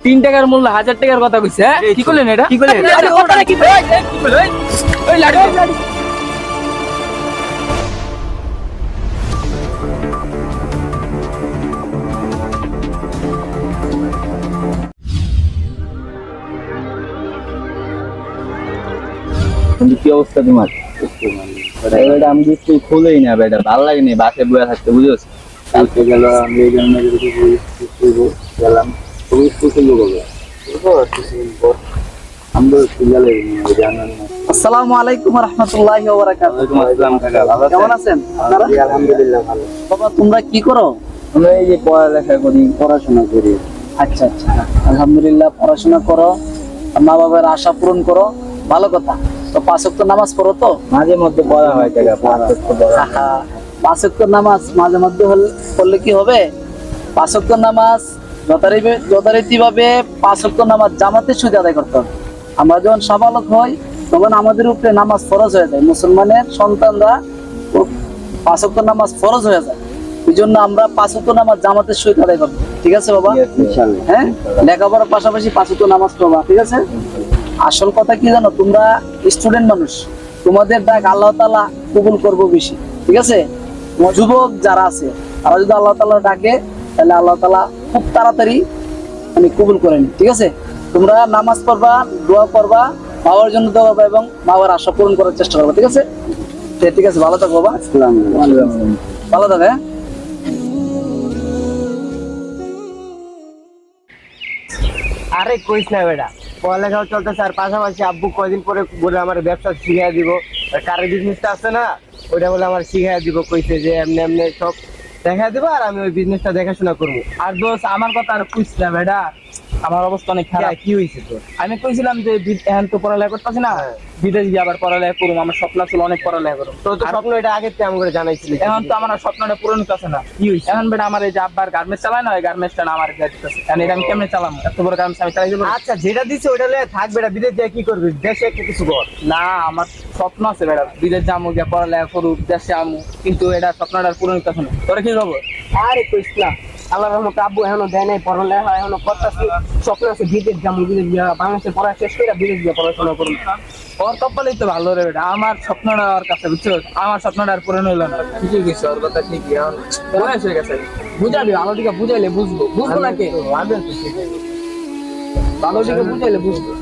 3 টাকার মূল্য 1000 টাকার কথা কইছে। কি করলেন এটা? কি করলেন? আরে ওটা কি ভাই? কি করলেন? ওই লাড়ি কি অবস্থা তোমার? বেটা আমি কিছু খুলেই না বেটা, ভালো লাগে না বাসে বয়ে থাকতে, বুঝেছ? কালকে গেল আমি এই জন্য গেলাম আসসালামু আলাইকুম ওয়া রাহমাতুল্লাহি ওয়া বারাকাতুহু। কেমন আছেন? আলহামদুলিল্লাহ ভালো। বাবা তোমরা কি করো? আমরা এই যে পড়ালেখা করি, পড়াশোনা করি। আচ্ছা আচ্ছা, আলহামদুলিল্লাহ, পড়াশোনা করো, মা বাবার আশা পূরণ করো, ভালো কথা। তো 5 ওয়াক্ত নামাজ পড়ো তো? মাঝে মধ্যে পড়া হয় টাকা, 5 5 ওয়াক্ত নামাজ মাঝে মধ্যে পড়লে কি হবে? 5 ওয়াক্ত নামাজ যথারীতিভাবে 5 ওয়াক্ত নামাজ জামাতের সাথে আদায় করতে হবে। আমরা যখন সাবালক হই তখন আমাদের উপরে নামাজ ফরজ হয়ে যায়, মুসলমানের সন্তানরা 5 ওয়াক্ত নামাজ ফরজ হয়ে যায়। এই জন্য আমরা 5 ওয়াক্ত নামাজ জামাতের সহিত আদায় করবো। ঠিক আছে বাবা? হ্যাঁ, লেখাপড়ার পাশাপাশি 5 ওয়াক্ত নামাজ পড়বা। ঠিক আছে? আসল কথা কি জানো, তোমরা স্টুডেন্ট মানুষ, তোমাদের ডাক আল্লাহ তাআলা কবুল করবো বেশি। ঠিক আছে? যুবক যারা আছে তারা যদি আল্লাহ তাআলা ডাকে তাহলে আল্লাহ তাআলা খুব তাড়াতাড়ি কবুল করেন। ঠিক আছে? তোমরা নামাজ পড়বা, দোয়া করবা, বাবার জন্য দোয়া করবা এবং বাবার আশা পূরণ করার চেষ্টা করবা। ঠিক আছে? ঠিক আছে, ভালো থাকো বাবা। ভালো থাকো। হ্যাঁ, আরে কইস না বেটা, পড়ালেখাও চলতেছে আর পাশাপাশি আব্বু কয়দিন পরে বলে আমার ব্যবসা শিখাই দিব। কারের বিজনেসটা আছে না, ওইটা বলে আমার শিখাই দিব, কইছে যে এমনি এমনি সব দেখা দিব আর আমি ওই বিজনেসটা দেখাশোনা করবো। আর দোস্ত আমার কথা আর কইছ না বেটা, আমার অবস্থা অনেক খারাপ। কি হয়েছে তোর? আমি কইছিলাম যে এখন তো পড়ালেখা করতেছি না, বিদেশ গিয়ে আবার পড়ালেখা করুম। আমার স্বপ্ন ছিল অনেক পড়ালেখা করুম। তোর তো স্বপ্ন এটা আগে থেকে আমাকে জানাইছিলি। এখন তো আমার স্বপ্নটা পূরণ হচ্ছে না। কি হয়েছে? এখন বেটা আমার এই যে আব্বার গার্মেন্টস চালায় না, ওই গার্মেন্টসটা না আমার দিতেছে। এখন এটা আমি কেমনে চালাম? এত বড় গার্মেন্টস আমি চালাই দেবো? আচ্ছা, যেটা দিচ্ছে ওইটা লয়ে থাক বেটা, বিদেশ গিয়ে কি করবি? দেশে একটা কিছু কর। না, আমার স্বপ্ন আছে বেটা, বিদেশ যাবো, গিয়ে পড়ালেখা করুক, দেশে আমু, কিন্তু এটা স্বপ্নটা পূরণ হচ্ছে না। তোরা কি খবর? আরে কইস না, আল্লাহর রহমতে আব্বু এখনো দেয় নাই, পড়ালেখা এখনো করতেছি। স্বপ্ন আছে বিদেশ যাবো, বিদেশ গিয়া বাংলাদেশে পড়া শেষ করে বিদেশ গিয়ে পড়াশোনা করুন। ওর কপালেই তো ভালো রে বেটা, আমার স্বপ্নটা ওর কাছে, বুঝছো? আমার স্বপ্নটা আর পূরণ হইলো না। ঠিকই গেছে, ওর কথা ঠিকই। এখন বয়স হয়ে গেছে, বুঝাবি, ভালো দিকে বুঝাইলে বুঝবো। বুঝবো নাকি? ভালো দিকে বুঝাইলে বুঝবো।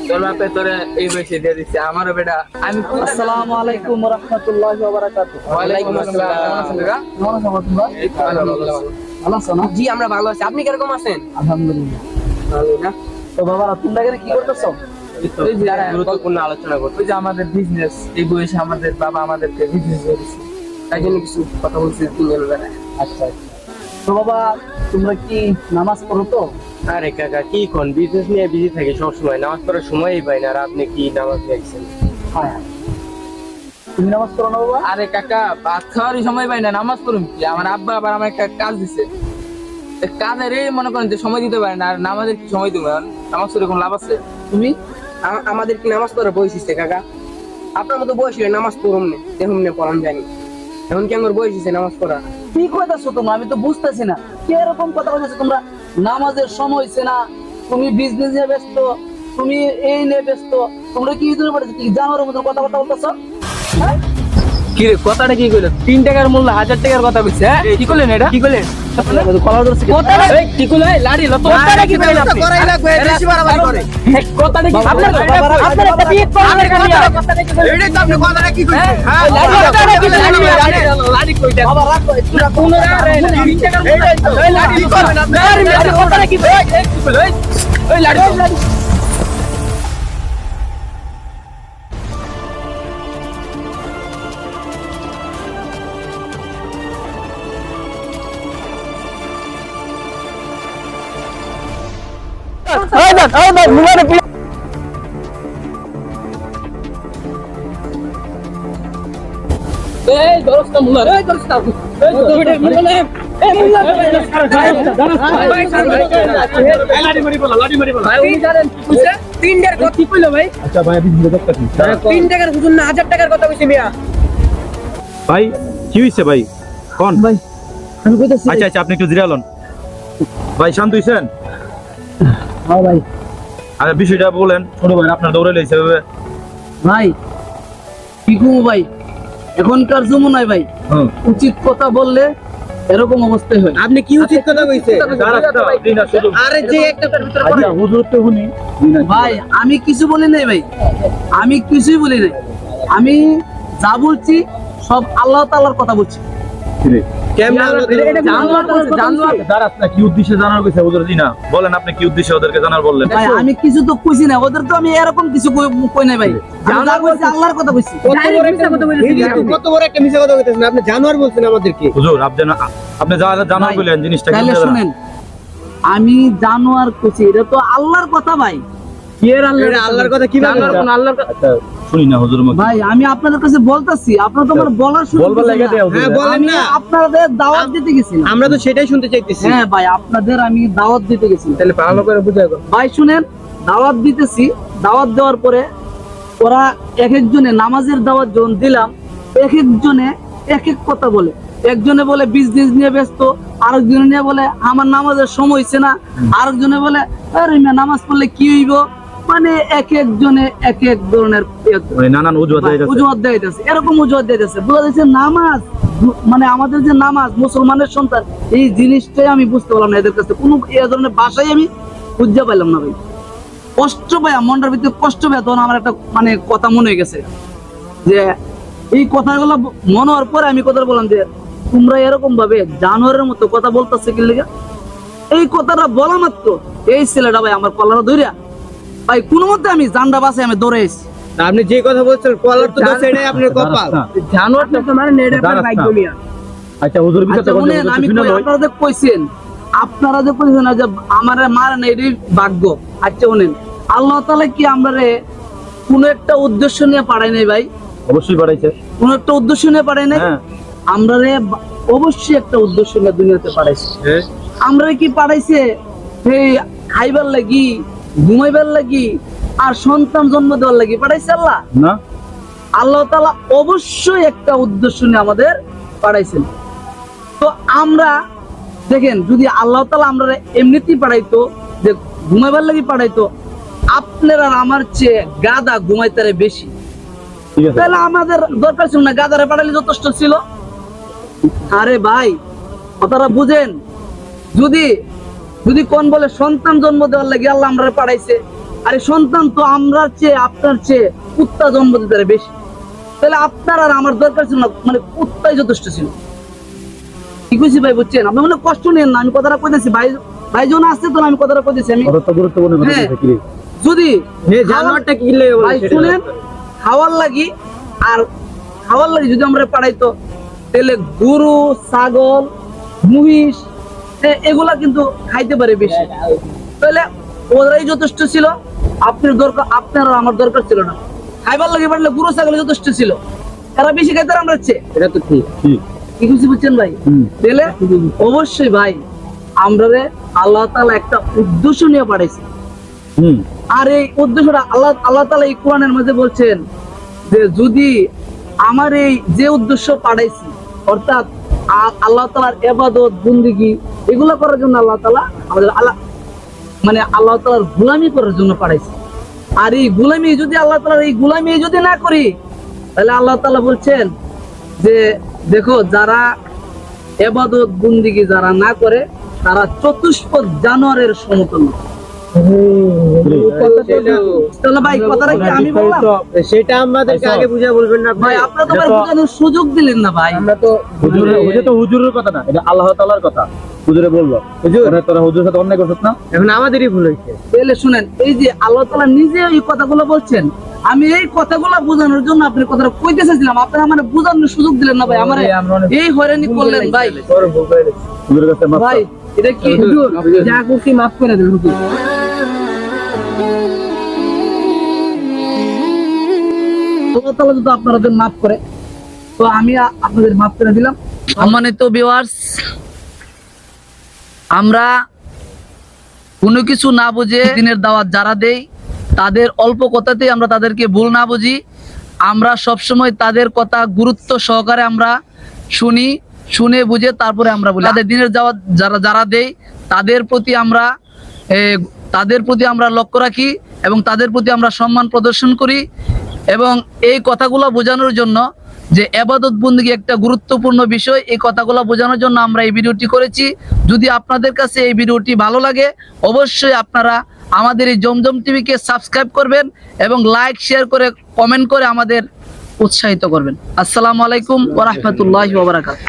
তোর বাপে তোরে এই বয়সে দিয়ে দিচ্ছে, আমারও বেটা। আমি আসসালামু আলাইকুম ওয়া রাহমাতুল্লাহি ওয়া বারাকাতুহু। ওয়ালাইকুম আসসালাম। কেমন আছেন কাকা? কেমন আছো তোমরা? এই তো আলহামদুলিল্লাহ। ভালো আছো না? জি আমরা ভালো আছি, আপনি কিরকম আছেন? আলহামদুলিল্লাহ। ভালো না? তো বাবা তোমরা এখানে কি করতেছো? এই যে গুরুত্বপূর্ণ আলোচনা করতে। ওই যে আমাদের বিজনেস, এই বয়সে আমাদের বাবা আমাদেরকে বিজনেস দিয়ে দিচ্ছে, তাই জন্য কিছু কথা বলছি তিনজন বেলা। আচ্ছা আচ্ছা। তো বাবা তোমরা কি নামাজ পড়ো তো? আরে কাকা কি কোন, বিজনেস নিয়ে বিজি থাকি সবসময়, নামাজ পড়ার সময়ই পাই না। আর আপনি কি নামাজ দেখছেন? হ্যাঁ। তুমি নামাজ পড়ো না বাবা? আরে কাকা, ভাত খাওয়ারই সময় পাই না, নামাজ পড়ুন কি? আমার আব্বা আবার আমার একটা কাজ দিছে, কাজের এই মনে করেন যে সময় দিতে পারে না। আর নামাজের কি সময় দেবো? নামাজ পড়ে কোনো লাভ আছে? তুমি আমাদের কি নামাজ পড়া বয়স হচ্ছে কাকা? আপনার মতো বয়স হলে নামাজ পড়ুন না, দেখুন না পড়ান জানি। এখন কি আমার বয়স হচ্ছে নামাজ পড়া? কি কইতাছো তোমরা? আমি তো বুঝতেছি না কি এরকম কথা বলতেছো তোমরা। নামাজের সময় হইছে না, তুমি বিজনেস নিয়ে ব্যস্ত, তুমি এই নিয়ে ব্যস্ত, তোমরা কি ইদুর পড়ে কি জানোর মতো কথা বলতেছো? হ্যাঁ, কি রে, কথাটা কি কইলো? 3 টাকার মূল্য 1000 টাকার কথা কইছে। কি করলেন এটা? কি করলেন? কলার ধরছে কি? এই কি কইলো? এই লাড়ি লো তো। কথাটা কি কইলেন আপনি? করাই লাগবে, বেশি বাড়াবাড়ি করে। কথাটা কি? আপনার একটা বিয়ে করার কথাটা কি? এইটাই তো আপনি কথাটা কি কইছেন? হ্যাঁ, লাড়ি লাড়ি কইতে বাবা রাখো, একটু রাখো। এইটাই তো। এই লাড়ি কি করবেন আপনি? লাড়ি কথাটা কি? এই কি কইলো? এই লাড়ি এই দরস্ত মুল্লা, এই দরস্ত এই মুল্লা, এই মুল্লা ভাই উনি জানেন কি কইছে? 3 টাকার কথা কি কইলো ভাই? আচ্ছা ভাই আপনি ভিডিও দেখতেছেন 3 টাকার হুজুর না 1000 টাকার কথা কইছে মিয়া। ভাই কি হইছে ভাই কোন ভাই আমি কইতাছি আচ্ছা আচ্ছা আপনি একটু জিরালন ভাই শান্ত হইছেন হ্যাঁ ভাই। আরে বিষয়টা বলেন, ছোট ভাই আপনার দৌড়ে লেগেছে এভাবে। ভাই কি করবো ভাই, এখনকার জমানায় ভাই হুম। উচিত কথা বললে এরকম অবস্থায় হয়। আপনি কি উচিত কথা কইছে? আরে যে একটা আচ্ছা হুজুর তো শুনি। ভাই আমি কিছু বলি নাই ভাই, আমি কিছুই বলি নাই, আমি যা বলছি সব আল্লাহ তাআলার কথা বলছি। কেমন জানোয়ার বলছে, জানোয়ার। দাঁড়াস না, কি উদ্দেশ্যে জানার কইছে হুজুর জি না? বলেন আপনি কি উদ্দেশ্যে ওদেরকে জানার বললেন? ভাই আমি কিছু তো কইছি না, ওদের তো আমি এরকম কিছু কই নাই ভাই, আমি যা বলছি আল্লাহর কথা কইছি। কত বড় একটা মিছা কথা কইতেছেন আপনি, জানোয়ার বলছেন আমাদেরকে। হুজুর আপনি যা জানার বললেন জিনিসটা তাহলে কি শুনেন, আমি জানোয়ার কইছি, এটা তো আল্লাহর কথা ভাই। এটা আল্লাহর কথা কিভাবে? আল্লাহর কথা আচ্ছা শুনি না হুজুর মুখ। ভাই, আমি আপনাদের কাছে বলতাছি, আপনারা তো আমার বলার সুযোগ বলবার দিচ্ছেন লাগা না। দেয়া হুজুর। হ্যাঁ, বলেন আমি না। আপনাদের দাওয়াত দিতে গেছি না। আমরা তো সেটাই শুনতে চাইতেছি। হ্যাঁ ভাই, আপনাদের আমি দাওয়াত দিতে গেছি। তাহলে ভালো করে বুঝাই গো। ভাই শুনেন, দাওয়াত দিতেছি, দাওয়াত দেওয়ার পরে ওরা এক একজনে নামাজের দাওয়াত যখন দিলাম, এক একজনে এক এক কথা বলে। একজনে বলে বিজনেস নিয়ে ব্যস্ত, আরেকজনে নিয়ে বলে আমার নামাজের সময় হইছে না, আরেকজনে বলে আরে মিয়া নামাজ পড়লে কি হইব, মানে এক একজনে এক এক ধরনের মানে নানান অজুহাত দেয়া যাচ্ছে। অজুহাত দেখাইতেছে, এরকম অজুহাত দেখাইতেছে। বোঝা যাচ্ছে নামাজ মানে আমাদের যে নামাজ, মুসলমানের সন্তান, এই জিনিসটাই আমি বুঝতে পারলাম না এদের কাছে, কোনো এই ধরনের ভাষাই আমি বুঝতে পারলাম না ভাই। কষ্ট পাইয়া মনটার ভিতরে কষ্ট পাইয়া তখন আমার একটা মানে কথা মনে হয়ে গেছে, যে এই কথাগুলো মনে হওয়ার পরে আমি কথা বললাম যে তোমরা এরকম ভাবে জানোয়ারের মতো কথা বলতেছে কি লেগে। এই কথাটা বলা মাত্র এই ছেলেটা ভাই আমার কলার ধরিয়া ভাই কোনো মতে আমি জানডা বাসে আমি দৌড়ে এসেছি। আপনি যে কথা বলছেন কলার তো দোষ, এটাই আপনার কপাল। দাঁড়াস না। জানোয়ারটা তো মানে নেড়ে দাঁড়াস বাইক না। গলিয়া। আচ্ছা হুজুর বিচার আচ্ছা করতে শুনেন, আমি শুনে লই। আপনারা যে কইছেন, আপনারা যে কইছেন যে আমারে মারে না, এটাই ভাগ্য। আচ্ছা শুনেন, আল্লাহ তাআলা কি আমরারে কোন একটা উদ্দেশ্য নিয়ে পাঠায় নাই ভাই? অবশ্যই বাড়াইছে। কোন একটা উদ্দেশ্য নিয়ে পাঠায় নাই? হ্যাঁ। আমরারে অবশ্যই একটা উদ্দেশ্য নিয়ে দুনিয়াতে পাঠাইছে। আমরা কি পাঠাইছে এই খাইবার লাগি, ঘুমাইবার লাগি, আর সন্তান জন্ম দেওয়ার লাগি পাঠাইছে আল্লাহ? না আল্লাহ তাআলা অবশ্যই একটা উদ্দেশ্য নিয়ে আমাদের পাঠাইছেন। তো আমরা দেখেন, যদি আল্লাহ তাআলা আমরা এমনিতেই পাঠাইতো, যে ঘুমাইবার লাগি পাঠাইতো, আপনার আর আমার চেয়ে গাদা ঘুমাইতারে বেশি, ঠিক আছে। তাহলে আমাদের দরকার ছিল না, গাদারে পাঠালে যথেষ্ট ছিল। আরে ভাই কথাটা বুঝেন, যদি যদি কোন বলে সন্তান জন্ম দেওয়ার লাগে আল্লাহ আমরা পাঠাইছে, আরে সন্তান তো আমরা চেয়ে আপনার চেয়ে কুত্তা জন্ম দিতে বেশি, তাহলে আপনার আর আমার দরকার ছিল না, মানে কুত্তাই যথেষ্ট ছিল। কি কইছি ভাই বুঝছেন? আপনি মনে কষ্ট নেন না, আমি কথাটা কইতেছি ভাই, ভাই যখন আসছে তখন আমি কথাটা কইতেছি। আমি কত গুরুত্বপূর্ণ কথা হ্যাঁ। বলছে কি রে? যদি জানোয়ারটা কি লাগে ভাই শুনেন, খাওয়ার লাগি আর খাওয়ার লাগি যদি আমরা পাঠাইতো, তাহলে গরু, ছাগল, মহিষ এগুলা কিন্তু খাইতে পারে বেশি, তাহলে ওরাই যথেষ্ট ছিল। আপনার দরকার, আপনার আর আমার দরকার ছিল না। খাইবার লাগে পারলে গরু ছাগল যথেষ্ট ছিল, এরা বেশি খাইতে আমরা চেয়ে। এটা তো ঠিক। ঠিক। কি কিছু বুঝছেন ভাই? হুম। তাহলে অবশ্যই ভাই আমরা আল্লাহ তাআলা একটা উদ্দেশ্য নিয়ে পাঠাইছে। হুম। আর এই উদ্দেশ্যটা আল্লাহ তাআলা এই কোরআনের মধ্যে বলছেন যে যদি আমার এই যে উদ্দেশ্য পাঠাইছি, অর্থাৎ আল্লাহ তাআলার ইবাদত বন্দেগী এগুলো করার জন্য আল্লাহ তাআলা আমাদের মানে আল্লাহ তাআলার গোলামি করার জন্য পাঠাইছে। আর এই গোলামি যদি আল্লাহ তাআলার এই গোলামি যদি না করি, তাহলে আল্লাহ তাআলা বলছেন যে দেখো, যারা ইবাদত বন্দেগী যারা না করে তারা চতুষ্পদ জানোয়ারের সমতুল্য। তাহলে ভাই কথাটা কি আমি বললাম? সেটা আমাদেরকে আগে বুঝা বলবেন না ভাই আপনারা তো ভাই বোঝানোর সুযোগ দিলেন না ভাই। আমরা তো হুজুরের কথা না, এটা আল্লাহ তাআলার কথা। হুজুরে বললো, হুজুর তোরা হুজুরের সাথে অন্যায় করছিস না? এখন আমাদেরই ভুল হয়েছে। তাহলে শুনেন, এই যে আল্লাহ তাআলা নিজে এই কথাগুলো বলছেন, আমি এই কথাগুলো বোঝানোর জন্য আপনার কথাটা কইতে চাইছিলাম, আপনারা মানে বোঝানোর সুযোগ দিলেন না ভাই, আমারে এই হয়রানি করলেন ভাই। হুজুরের কাছে মাফ ভাই চাও। এটা কি হুজুর, যা করছি মাফ করে দেন হুজুর। আল্লাহ তাআলা যদি আপনাদের মাফ করে, তো আমি আপনাদের মাফ করে দিলাম। সম্মানিত ভিউয়ার্স, আমরা কোনো কিছু না বুঝে দিনের দাওয়াত যারা দেই, তাদের অল্প কথাতেই আমরা তাদেরকে ভুল না বুঝি। আমরা সবসময় তাদের কথা গুরুত্ব সহকারে আমরা শুনি, শুনে বুঝে তারপরে আমরা বলি। তাদের দিনের দাওয়াত যারা দেই তাদের প্রতি আমরা তাদের প্রতি আমরা লক্ষ্য রাখি এবং তাদের প্রতি আমরা সম্মান প্রদর্শন করি। এবং এই কথাগুলো বোঝানোর জন্য যে ইবাদত বন্দেগী একটা গুরুত্বপূর্ণ বিষয়, এই কথাগুলো বোঝানোর জন্য আমরা এই ভিডিওটি করেছি। যদি আপনাদের কাছে এই ভিডিওটি ভালো লাগে অবশ্যই আপনারা আমাদের এই জমজম টিভিকে সাবস্ক্রাইব করবেন এবং লাইক শেয়ার করে কমেন্ট করে আমাদের উৎসাহিত করবেন। আসসালামু আলাইকুম ওয়া রাহমাতুল্লাহি ওয়া বারাকাতুহু।